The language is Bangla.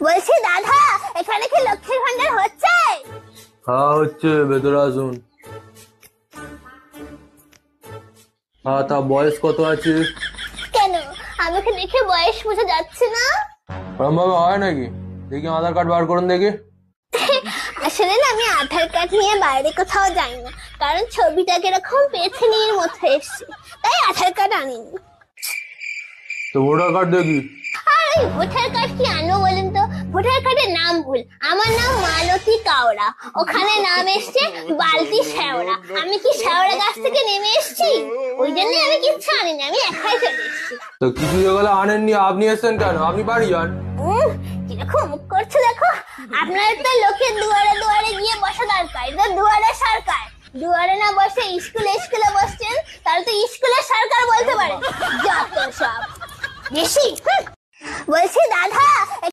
বলছি দাদা, এখানে কি লক্ষ্মীর ভান্ডার হচ্ছে? হ্যাঁ হচ্ছে, ভেতরে আসুন। হ্যাঁ, তা বয়স কত আছে? কেন, আমাকে দেখে বয়স বোঝা যাচ্ছে না? ওরম ভাবে হয় নাকি? দেখি আধার কার্ড বার করুন দেখি। আসলে না, আমি আধার কার্ড নিয়ে বাইরে কোথাও যাই না, কারণ ছবিটা কিরকম পেছনের মতো এসছে, তাই আধার কার্ড আনিনি। তো ভোটার কার্ড দেখি। আর ওই ভোটার কার্ড কি আনবো বলেন তো? ভোটার কার্ডের নাম ভুল, আমার নাম মালতী কাওড়া, ওখানে নাম এসছে বালতি শেওড়া। আমি কি শেওড়া গাছ থেকে নেমে এসছি? ওই জন্য আমি কিচ্ছু আনিনি, আমি একাই চলে এসছি। তো কিছু যেগুলো আনেননি, আপনি এসছেন কেন? আপনি বাড়ি যান। কিরকম মুখ করছে দেখো। আপনার তো লোকের দুয়ারে দুয়ারে গিয়ে বসা দরকার, এটা দুয়ারে সরকার। দুয়ারে না বসে স্কুলে স্কুলে বসছেন, তাহলে তো স্কুলে সরকার বলতে পারে। যত সব বেশি। বলছি দাদা,